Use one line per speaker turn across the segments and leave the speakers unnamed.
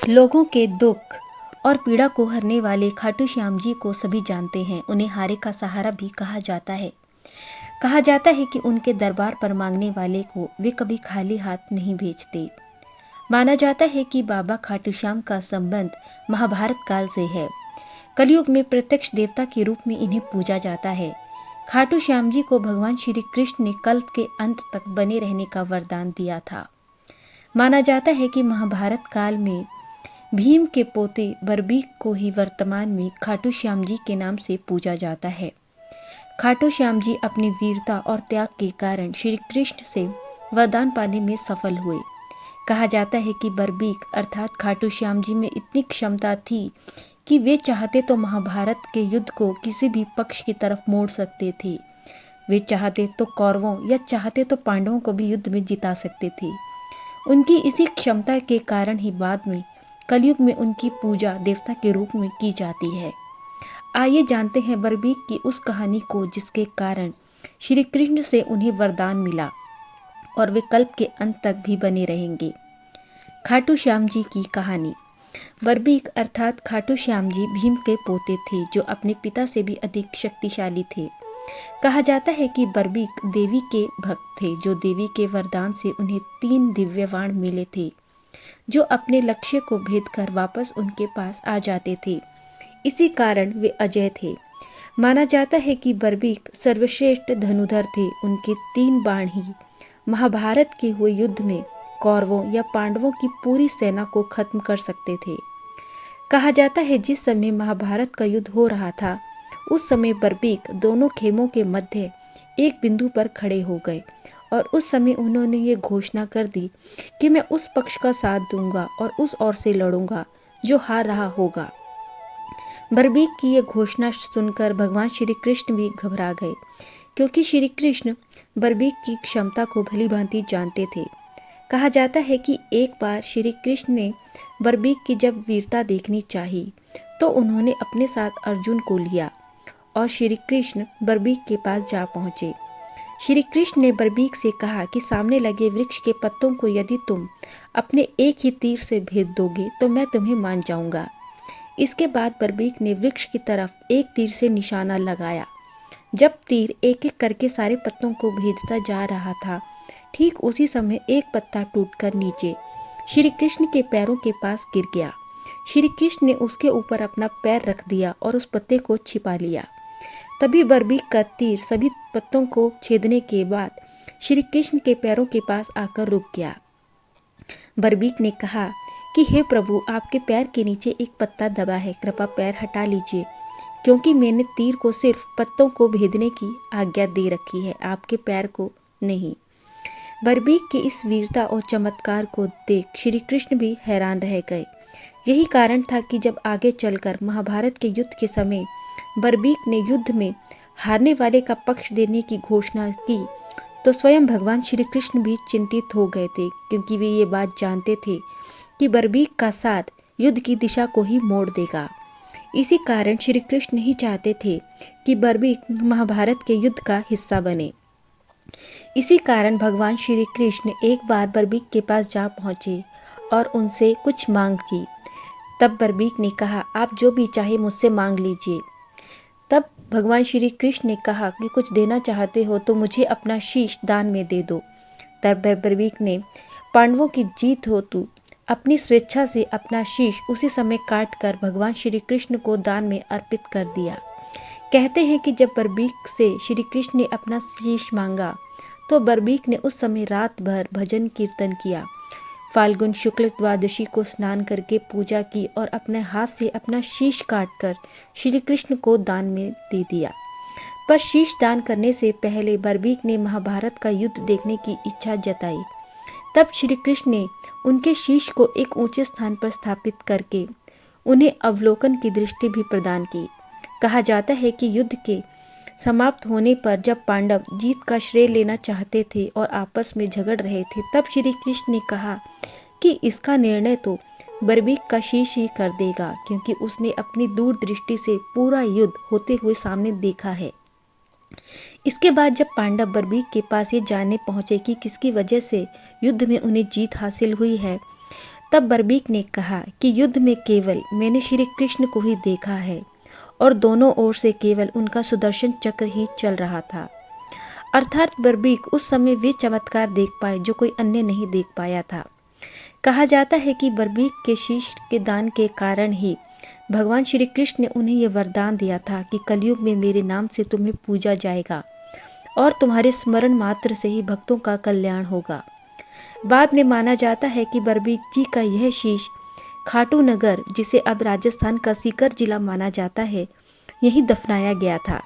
लोगों के दुख और पीड़ा को हरने वाले खाटू श्याम जी को सभी जानते हैं। उन्हें हारे का सहारा भी कहा जाता है। कहा जाता है कि उनके दरबार पर मांगने वाले को वे कभी खाली हाथ नहीं भेजते। माना जाता है कि बाबा खाटू श्याम का संबंध महाभारत काल से है। कलयुग में प्रत्यक्ष देवता के रूप में इन्हें पूजा जाता है। खाटू श्याम जी को भगवान श्री कृष्ण ने कल्प के अंत तक बने रहने का वरदान दिया था। माना जाता है कि महाभारत काल में भीम के पोते बरबीक को ही वर्तमान में खाटू श्याम जी के नाम से पूजा जाता है। खाटू श्याम जी अपनी वीरता और त्याग के कारण श्री कृष्ण से वरदान पाने में सफल हुए। कहा जाता है कि बरबीक अर्थात खाटू श्याम जी में इतनी क्षमता थी कि वे चाहते तो महाभारत के युद्ध को किसी भी पक्ष की तरफ मोड़ सकते थे। वे चाहते तो कौरवों या चाहते तो पांडवों को भी युद्ध में जिता सकते थे। उनकी इसी क्षमता के कारण ही बाद में कलयुग में उनकी पूजा देवता के रूप में की जाती है। आइए जानते हैं बरबीक की उस कहानी को जिसके कारण श्री कृष्ण से उन्हें वरदान मिला और वे कल्प के अंत तक भी बने रहेंगे। खाटू श्याम जी की कहानी। बरबीक अर्थात खाटू श्याम जी भीम के पोते थे जो अपने पिता से भी अधिक शक्तिशाली थे। कहा जाता है कि बरबीक देवी के भक्त थे जो देवी के वरदान से उन्हें 3 दिव्य बाण मिले थे जो अपने लक्ष्य को भेद कर वापस उनके पास आ जाते थे। इसी कारण वे अजय थे। माना जाता है कि बरबीक सर्वश्रेष्ठ धनुधर थे। उनके 3 बाण ही महाभारत के हुए युद्ध में कौरवों या पांडवों की पूरी सेना को खत्म कर सकते थे। कहा जाता है जिस समय महाभारत का युद्ध हो रहा था उस समय बरबीक दोनों खेमों के मध्य एक बिंदु पर खड़े हो गए और उस समय उन्होंने ये घोषणा कर दी कि मैं उस पक्ष का साथ दूंगा और उस ओर से लड़ूंगा जो हार रहा होगा। बरबीक की ये घोषणा सुनकर भगवान श्री कृष्ण भी घबरा गए क्योंकि श्री कृष्ण बरबीक की क्षमता को भली भांति जानते थे। कहा जाता है कि एक बार श्री कृष्ण ने बरबीक की जब वीरता देखनी चाही तो उन्होंने अपने साथ अर्जुन को लिया और श्री कृष्ण बरबीक के पास जा पहुँचे। श्री कृष्ण ने बरबीक से कहा कि सामने लगे वृक्ष के पत्तों को यदि तुम अपने एक ही तीर से भेद दोगे तो मैं तुम्हें मान जाऊंगा। इसके बाद बरबीक ने वृक्ष की तरफ एक तीर से निशाना लगाया। जब तीर एक एक करके सारे पत्तों को भेदता जा रहा था ठीक उसी समय एक पत्ता टूटकर नीचे श्री कृष्ण के पैरों के पास गिर गया। श्री कृष्ण ने उसके ऊपर अपना पैर रख दिया और उस पत्ते को छिपा लिया। तभी बरबीक का तीर सभी पत्तों को छेदने के बाद श्री कृष्ण के पैरों के पास आकर रुक गया। बरबीक ने कहा कि हे प्रभु, आपके पैर के नीचे एक पत्ता दबा है, कृपया पैर हटा लीजिए क्योंकि मैंने तीर को सिर्फ पत्तों को भेदने की आज्ञा दे रखी है, आपके पैर को नहीं। बरबीक की इस वीरता और चमत्कार को देख श्री कृष्ण भी हैरान रह गए। यही कारण था कि जब आगे चलकर महाभारत के युद्ध के समय बरबीक ने युद्ध में हारने वाले का पक्ष देने की घोषणा की तो स्वयं भगवान श्री कृष्ण भी चिंतित हो गए थे क्योंकि वे ये बात जानते थे कि बरबीक का साथ युद्ध की दिशा को ही मोड़ देगा। इसी कारण श्री कृष्ण नहीं चाहते थे कि बरबीक महाभारत के युद्ध का हिस्सा बने। इसी कारण भगवान श्री कृष्ण एक बार बरबीक के पास जा पहुँचे और उनसे कुछ मांग की। तब बरबीक ने कहा, आप जो भी चाहे मुझसे मांग लीजिए। तब भगवान श्री कृष्ण ने कहा कि कुछ देना चाहते हो तो मुझे अपना शीश दान में दे दो। तब बरबीक ने, पांडवों की जीत हो तू अपनी स्वेच्छा से अपना शीश उसी समय काट कर भगवान श्री कृष्ण को दान में अर्पित कर दिया। कहते हैं कि जब बरबीक से श्री कृष्ण ने अपना शीश मांगा तो बरबीक ने उस समय रात भर भजन कीर्तन किया। फाल्गुन शुक्ल द्वादशी को स्नान करके पूजा की और अपने हाथ से अपना शीश काटकर श्री कृष्ण को दान में दे दिया। पर शीश दान करने से पहले बरबीक ने महाभारत का युद्ध देखने की इच्छा जताई। तब श्री कृष्ण ने उनके शीश को एक ऊंचे स्थान पर स्थापित करके उन्हें अवलोकन की दृष्टि भी प्रदान की। कहा जाता है कि युद्ध के समाप्त होने पर जब पांडव जीत का श्रेय लेना चाहते थे और आपस में झगड़ रहे थे तब श्री कृष्ण ने कहा कि इसका निर्णय तो बरबीक का शीश ही कर देगा क्योंकि उसने अपनी दूरदृष्टि से पूरा युद्ध होते हुए सामने देखा है। इसके बाद जब पांडव बरबीक के पास ये जानने पहुंचे कि किसकी वजह से युद्ध में उन्हें जीत हासिल हुई है तब बर्बीक ने कहा कि युद्ध में केवल मैंने श्री कृष्ण को ही देखा है और दोनों ओर से केवल उनका सुदर्शन चक्र ही चल रहा था। अर्थात बर्बीक उस समय वे चमत्कार देख पाए जो कोई अन्य नहीं देख पाया था। कहा जाता है कि बर्बीक के शीश के दान के कारण ही भगवान श्री कृष्ण ने उन्हें यह वरदान दिया था कि कलयुग में मेरे नाम से तुम्हें पूजा जाएगा और तुम्हारे स्मरण मात्र से ही भक्तों का कल्याण होगा। बाद में माना जाता है कि बर्बीक जी का यह शीश खाटू नगर, जिसे अब राजस्थान का सीकर जिला माना जाता है, यहीं दफनाया गया था।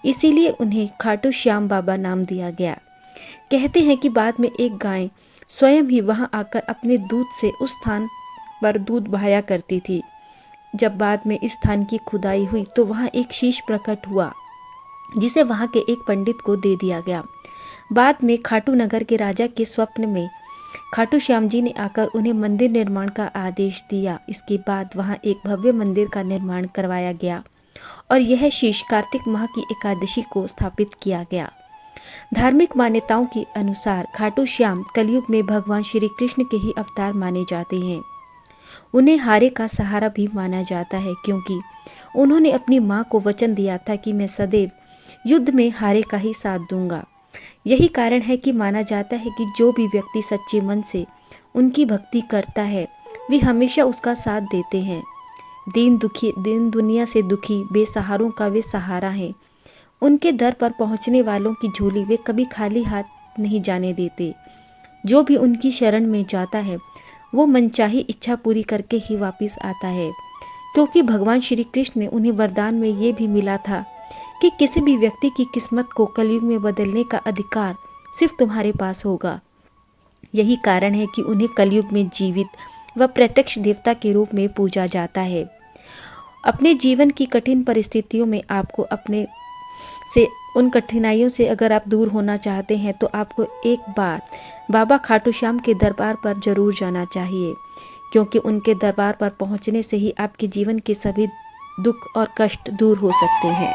इसीलिए उन्हें खाटू श्याम बाबा नाम दिया गया। कहते हैं कि बाद में एक गाय स्वयं ही वहां आकर अपने दूध से उस स्थान पर दूध बहाया करती थी। जब बाद में इस स्थान की खुदाई हुई तो वहां एक शीश प्रकट हुआ, जिसे वहां के एक पंडित को दे दिया गया। बाद में खाटू नगर के राजा के स्वप्न में खाटू श्याम जी ने आकर उन्हें मंदिर निर्माण का आदेश दिया। इसके बाद वहां एक भव्य मंदिर का निर्माण करवाया गया और यह शीश कार्तिक माह की एकादशी को स्थापित किया गया। धार्मिक मान्यताओं के अनुसार खाटू श्याम कलयुग में भगवान श्री कृष्ण के ही अवतार माने जाते हैं। उन्हें हारे का सहारा भी माना जाता है, क्योंकि उन्होंने अपनी मां को वचन दिया था कि मैं सदैव युद्ध में हारे का ही साथ दूंगा। यही कारण है कि माना जाता है कि जो भी व्यक्ति सच्चे मन से उनकी भक्ति करता है वे हमेशा उसका साथ देते हैं। दीन दुनिया से दुखी बेसहारों का वे सहारा हैं। उनके दर पर पहुंचने वालों की झोली वे कभी खाली हाथ नहीं जाने देते। जो भी उनकी शरण में जाता है वो मनचाही इच्छा पूरी करके ही वापस आता है, क्योंकि भगवान श्री कृष्ण ने उन्हें वरदान में ये भी मिला था कि किसी भी व्यक्ति की किस्मत को कलयुग में बदलने का अधिकार सिर्फ तुम्हारे पास होगा। यही कारण है कि उन्हें कलयुग में जीवित व प्रत्यक्ष देवता के रूप में पूजा जाता है। अपने जीवन की कठिन परिस्थितियों में आपको अपने से उन कठिनाइयों से अगर आप दूर होना चाहते हैं तो आपको एक बार बाबा खाटू श्याम के दरबार पर जरूर जाना चाहिए, क्योंकि उनके दरबार पर पहुंचने से ही आपके जीवन के सभी दुख और कष्ट दूर हो सकते हैं।